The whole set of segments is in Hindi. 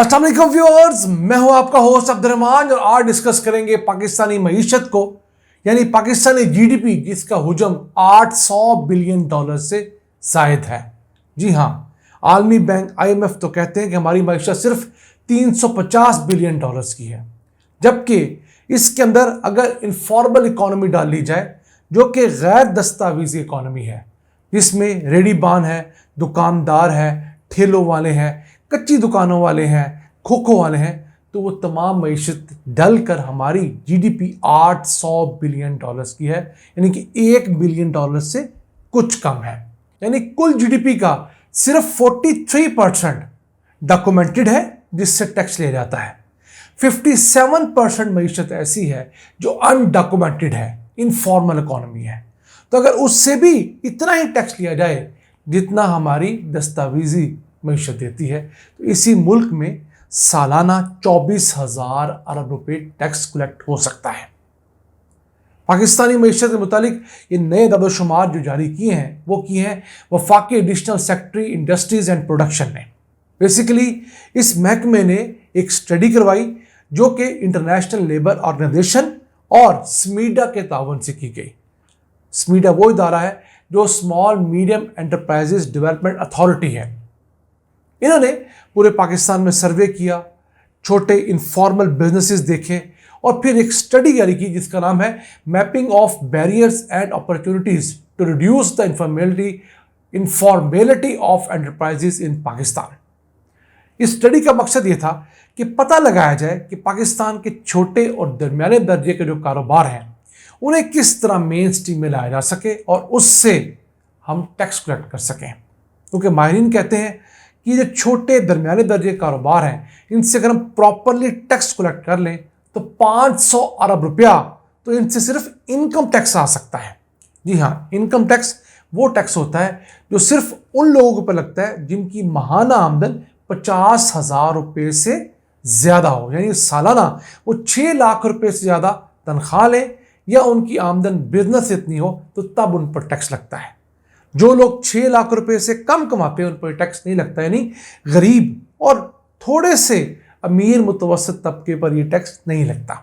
अस्सलाम वालेकुम व्यूअर्स, मैं हूं आपका होस्ट अब्दुर्रहमान और आज डिस्कस करेंगे पाकिस्तानी मईशत को, यानी पाकिस्तानी जीडीपी जिसका हुजम $800 बिलियन से जायद है। जी हां, आलमी बैंक IMF तो कहते हैं कि हमारी मईशत सिर्फ $350 बिलियन की है, जबकि इसके अंदर अगर इनफॉर्मल इकोनॉमी डाल ली जाए जो कि गैर दस्तावेजी इकोनॉमी है, जिसमें रेडीबान है, दुकानदार है, ठेलों वाले हैं, कच्ची दुकानों वाले हैं, खोखो वाले हैं, तो वो तमाम मईशत डल कर हमारी जीडीपी $800 बिलियन की है, यानी कि $1 बिलियन से कुछ कम है। यानी कुल जीडीपी का सिर्फ 43% डॉक्यूमेंटेड है जिससे टैक्स लिया जाता है। 57% मईशत ऐसी है जो अनडॉक्यूमेंटेड है, इनफॉर्मल इकोनॉमी है। तो अगर उससे भी इतना ही टैक्स लिया जाए जितना हमारी दस्तावेजी मईशत देती है, तो इसी मुल्क में सालाना 24,000 अरब रुपए टैक्स कलेक्ट हो सकता है। पाकिस्तानी मईशत के मुतालिक ये नए दादोशुमार जो जारी किए हैं वो किए हैं वफाकी additional secretary industries and production ने। बेसिकली इस महकमे ने एक स्टडी करवाई जो कि इंटरनेशनल लेबर ऑर्गेनाइजेशन और स्मीडा के तावन से की गई। स्मीडा वो इदारा है जो small medium enterprises development authority है। इन्होंने पूरे पाकिस्तान में सर्वे किया, छोटे इनफॉर्मल बिजनेसेस देखे और फिर एक स्टडी जारी की जिसका नाम है mapping of barriers and opportunities to reduce the informality of enterprises in Pakistan. इस स्टडी का मकसद ये था कि पता लगाया जाए कि पाकिस्तान के छोटे और दरमियाने दर्जे के जो कारोबार हैं उन्हें किस तरह मेन स्ट्रीम में लाया जा सके और उससे हम टैक्स कलेक्ट कर सकें, क्योंकि माहिरीन कहते हैं कि जो छोटे दरमियाने दर्जे के कारोबार हैं इनसे अगर हम प्रॉपरली टैक्स कलेक्ट कर लें तो 500 अरब रुपया तो इनसे सिर्फ इनकम टैक्स आ सकता है। जी हाँ, इनकम टैक्स वो टैक्स होता है जो सिर्फ उन लोगों पर लगता है जिनकी माहाना आमदन 50,000 रुपये से ज़्यादा हो, यानी सालाना वो 6 लाख रुपये से ज़्यादा तनख्वाह लें या उनकी आमदन बिजनेस इतनी हो तो तब उन पर टैक्स लगता है। जो लोग 6 लाख रुपए से कम कमाते हैं उन पर टैक्स नहीं लगता, यानी गरीब और थोड़े से अमीर मुतवसत तबके पर यह टैक्स नहीं लगता।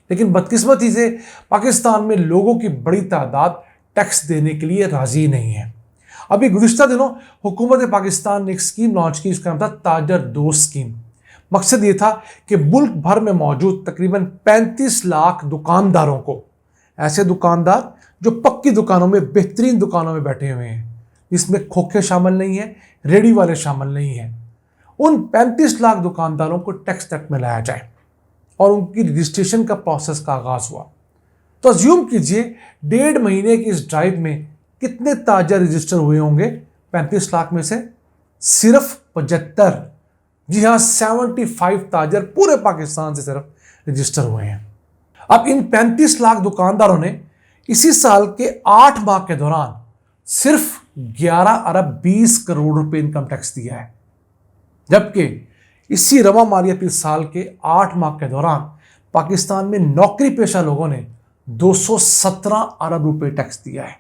लेकिन बदकिस्मती से पाकिस्तान में लोगों की बड़ी तादाद टैक्स देने के लिए राजी नहीं है। अभी गुज़िश्ता दिनों हुकूमत पाकिस्तान ने एक स्कीम लॉन्च की, इसका नाम था ताजर दोस्त स्कीम। मकसद ये था कि मुल्क भर में मौजूद तकरीबन 35 लाख दुकानदारों को, ऐसे दुकानदार जो पक्की दुकानों में, बेहतरीन दुकानों में बैठे हुए हैं, इसमें खोखे शामिल नहीं है, रेडी वाले शामिल नहीं हैं, उन 35 लाख दुकानदारों को टैक्स तक में लाया जाए और उनकी रजिस्ट्रेशन का प्रोसेस का आगाज़ हुआ। तो अज्यूम कीजिए 1.5 महीने की इस ड्राइव में कितने ताजर रजिस्टर हुए होंगे। 35 लाख में से सिर्फ 75, जी हाँ 75 ताजर पूरे पाकिस्तान से सिर्फ रजिस्टर हुए हैं। अब इन 35 लाख दुकानदारों ने इसी साल के 8 माह के दौरान सिर्फ 11 अरब 20 करोड़ रुपए इनकम टैक्स दिया है, जबकि इसी रवा मालियाती साल के 8 माह के दौरान पाकिस्तान में नौकरी पेशा लोगों ने 217 अरब रुपए टैक्स दिया है।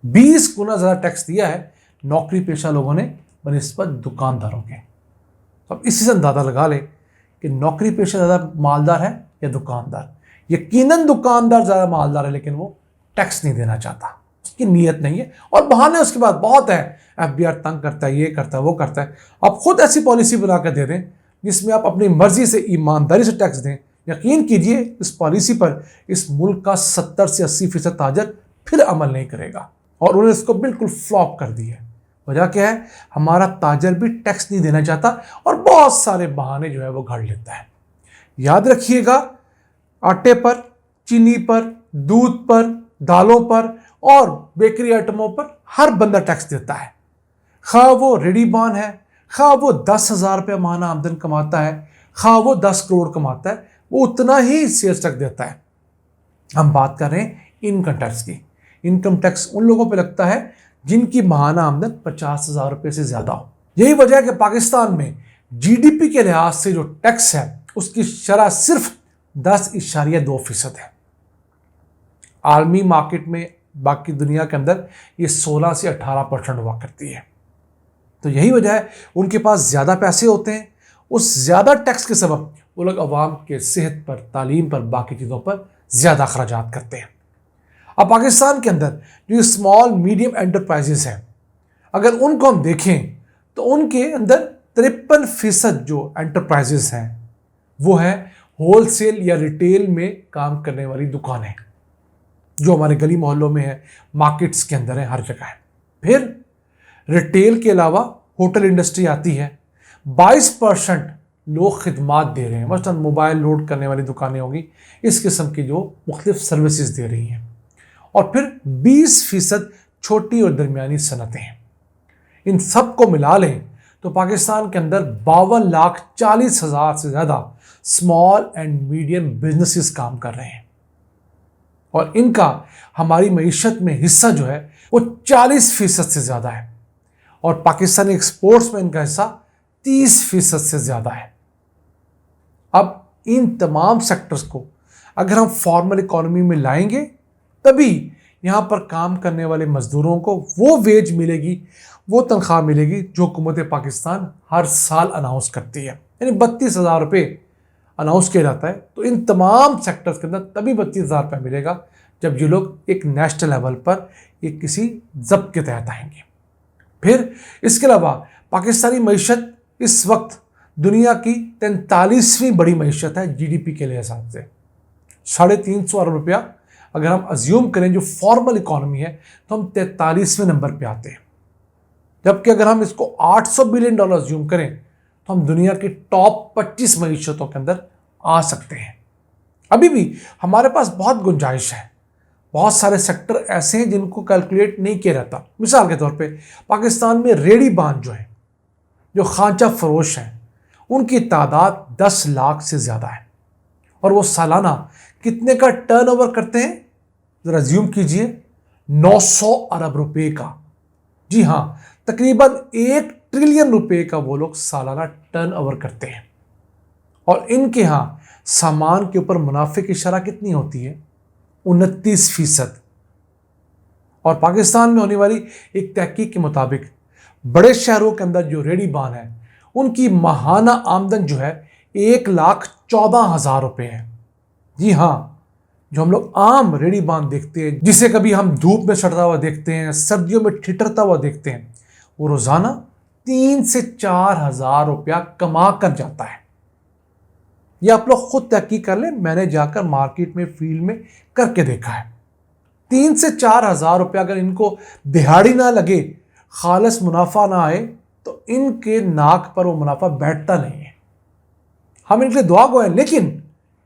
20 गुना ज़्यादा टैक्स दिया है नौकरी पेशा लोगों ने बनिस्बत दुकानदारों के। तो अब इसी से अंदाज़ा लगा ले कि नौकरी पेशा ज़्यादा मालदार है या दुकानदार। यकीनन दुकानदार ज़्यादा मालदार है, लेकिन वो टैक्स नहीं देना चाहता, उसकी नीयत नहीं है और बहाने उसके बाद बहुत है। FBR तंग करता है, ये करता है, वो करता है। आप खुद ऐसी पॉलिसी बना कर दे दें जिसमें आप अपनी मर्जी से, ईमानदारी से टैक्स दें। यकीन कीजिए इस पॉलिसी पर इस मुल्क का 70 से 80% ताजर फिर अमल नहीं करेगा और उन्होंने इसको बिल्कुल फ्लॉप कर दी है। वजह क्या है? हमारा ताजर भी टैक्स नहीं देना चाहता और बहुत सारे बहाने जो है वो घड़ लेता है। याद रखिएगा, आटे पर, चीनी पर, दूध पर, दालों पर और बेकरी आइटमों पर हर बंदा टैक्स देता है। खा वो रेडीबान है, खा वो 10,000 रुपये माहाना आमदन कमाता है, खा वो 10 करोड़ कमाता है, वो उतना ही सेल्स टैक्स देता है। हम बात कर रहे हैं इनकम टैक्स की। इनकम टैक्स उन लोगों पे लगता है जिनकी माहाना आमदन 50,000 रुपये से ज़्यादा हो। यही वजह है कि पाकिस्तान में जीडीपी के लिहाज से जो टैक्स है उसकी शरह सिर्फ 10.2% है। आलमी मार्केट में, बाकी दुनिया के अंदर ये 16 से 18% हुआ करती है। तो यही वजह है उनके पास ज़्यादा पैसे होते हैं उस ज़्यादा टैक्स के सबब वो लोग अवाम के सेहत पर, तालीम पर, बाकी चीज़ों पर ज़्यादा अखराजात करते हैं। अब पाकिस्तान के अंदर जो स्मॉल मीडियम एंटरप्राइजेस हैं, अगर उनको हम देखें तो उनके अंदर 53% जो एंटरप्राइजेस हैं वो है होलसेल या रिटेल में काम करने वाली दुकानें, जो हमारे गली मोहल्लों में है, मार्केट्स के अंदर है, हर जगह है। फिर रिटेल के अलावा होटल इंडस्ट्री आती है। 22% लोग खिदमात दे रहे हैं, मसलन मोबाइल लोड करने वाली दुकानें होंगी, इस किस्म की जो मुख्तलिफ सर्विसेज दे रही हैं। और फिर 20% छोटी और दरमियानी सनतें हैं। इन सब को मिला लें तो पाकिस्तान के अंदर 52,40,000 से ज़्यादा स्मॉल एंड मीडियम बिजनेसेस काम कर रहे हैं और इनका हमारी मईशत में हिस्सा जो है वो 40% से ज़्यादा है और पाकिस्तानी एक्सपोर्ट्स में इनका हिस्सा 30% से ज़्यादा है। अब इन तमाम सेक्टर्स को अगर हम फॉर्मल इकॉनमी में लाएंगे तभी यहाँ पर काम करने वाले मजदूरों को वो वेज मिलेगी, वो तनख्वाह मिलेगी जो हुकूमत पाकिस्तान हर साल अनाउंस करती है, यानी 32,000 रुपये अनाउंस किया जाता है। तो इन तमाम सेक्टर्स के अंदर तभी 32,000 रुपये मिलेगा जब ये लोग एक नेशनल लेवल पर एक किसी जब्त के तहत आएंगे। फिर इसके अलावा पाकिस्तानी मईशत इस वक्त दुनिया की 43वीं बड़ी मईशत है जीडीपी के लिहाज से। 350 अरब रुपया अगर हम अज्यूम करें जो फॉर्मल इकॉनमी है तो हम 43वें नंबर पे आते हैं, जबकि अगर हम इसको $800 बिलियन अज्यूम करें तो हम दुनिया की टॉप 25 मईशतों के अंदर आ सकते हैं। अभी भी हमारे पास बहुत गुंजाइश है, बहुत सारे सेक्टर ऐसे हैं जिनको कैलकुलेट नहीं किया जाता। मिसाल के तौर पे पाकिस्तान में रेडी बांध जो है, जो खांचा फरोश हैं, उनकी तादाद 10 लाख से ज़्यादा है और वो सालाना कितने का टर्नओवर करते हैं, ज़रा ज़्यूम कीजिए, 900 अरब रुपए का। जी हाँ, तकरीबन 1 ट्रिलियन रुपए का वो लोग सालाना टर्नओवर करते हैं और इनके यहाँ सामान के ऊपर मुनाफे की शरह कितनी होती है, 29%। और पाकिस्तान में होने वाली एक तहकीक के मुताबिक बड़े शहरों के अंदर जो रेडी बान है उनकी माहाना आमदन जो है 1,14,000 रुपये है। जी हाँ, जो हम लोग आम रेडी बांध देखते हैं, जिसे कभी हम धूप में सड़ता हुआ देखते हैं, सर्दियों में ठिठरता हुआ देखते हैं, वो रोजाना 3 से 4,000 रुपया कमा कर जाता है। ये आप लोग खुद तहकीक कर लें, मैंने जाकर मार्केट में फील्ड में करके देखा है। 3 से 4,000 रुपया अगर इनको दिहाड़ी ना लगे, खालस मुनाफा ना आए, तो इनके नाक पर वो मुनाफा बैठता नहीं है। हम इनके लिए दुआ गो हैं, लेकिन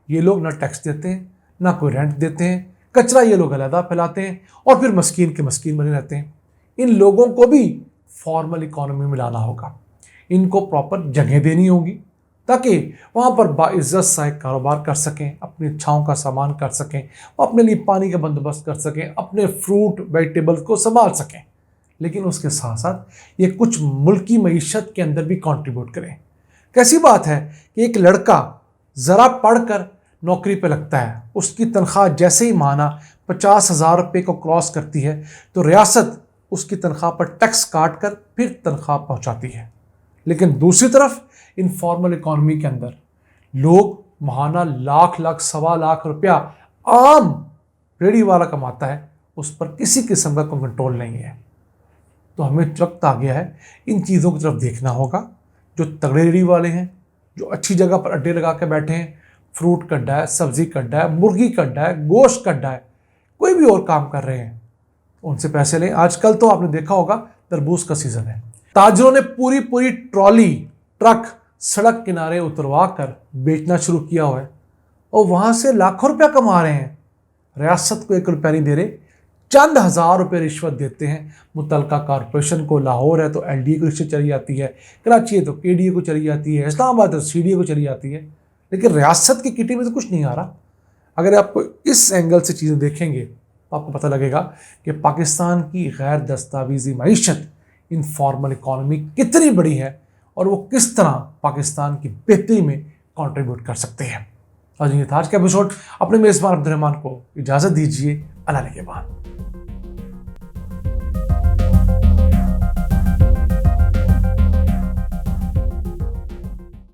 ये लोग ना टैक्स देते हैं, ना कोई रेंट देते हैं, कचरा ये लोग अलहदा फैलाते हैं और फिर मस्कीन के मस्कीन बने रहते हैं। इन लोगों को भी फॉर्मल इकॉनमी में लाना होगा, इनको प्रॉपर जगह देनी होगी ताकि वहाँ पर बाइज्जत सा एक कारोबार कर सकें, अपनी इच्छाओं का सामान कर सकें, अपने लिए पानी का बंदोबस्त कर सकें, अपने फ्रूट वेजिटेबल्स को संभाल सकें। लेकिन उसके साथ साथ ये कुछ मुल्की मईशत के अंदर भी कंट्रीब्यूट करें। कैसी बात है कि एक लड़का ज़रा पढ़कर नौकरी पे लगता है, उसकी तनख्वाह जैसे ही माना 50,000 रुपये को क्रॉस करती है तो रियासत उसकी तनख्वाह पर टैक्स काट कर फिर तनख्वाह पहुंचाती है। लेकिन दूसरी तरफ इनफॉर्मल इकॉनमी के अंदर लोग माहाना लाख सवा लाख रुपया आम रेडी वाला कमाता है, उस पर किसी किस्म का कोई कंट्रोल नहीं है। तो हमें वक्त आ गया है इन चीज़ों की तरफ देखना होगा। जो तगड़े रेडी वाले हैं, जो अच्छी जगह पर अड्डे लगा के बैठे हैं, फ्रूट का अड्डा है, सब्जी का अड्डा है, मुर्गी का अड्डा है, गोश्त का अड्डा है, कोई भी और काम कर रहे हैं, उनसे पैसे लें। आजकल तो आपने देखा होगा तरबूज का सीज़न है, ताजरों ने पूरी ट्रॉली ट्रक सड़क किनारे उतरवा कर बेचना शुरू किया हुआ है और वहाँ से लाखों रुपया कमा रहे हैं। रियासत को 1 रुपया नहीं दे रहे, चंद हज़ार रुपये रिश्वत देते हैं मुतलका कॉरपोरेशन को। लाहौर है तो LDA को रिश्वत चली जाती है, कराची है तो KDA को चली जाती है, इस्लामाबाद है तो CDA को चली जाती है, लेकिन रियासत की किटी में तो कुछ नहीं आ रहा। अगर आपको इस एंगल से चीज़ें देखेंगे तो आपको पता लगेगा कि पाकिस्तान की गैर दस्तावेजी मईशत इनफॉर्मल इकॉनमी कितनी बड़ी है और वो किस तरह पाकिस्तान की बेहतरी में कंट्रीब्यूट कर सकते हैं। और ये था आज का एपिसोड। अपने मेज़बान अब्दुल रहमान को इजाज़त दीजिए। अल्लाह के बाद।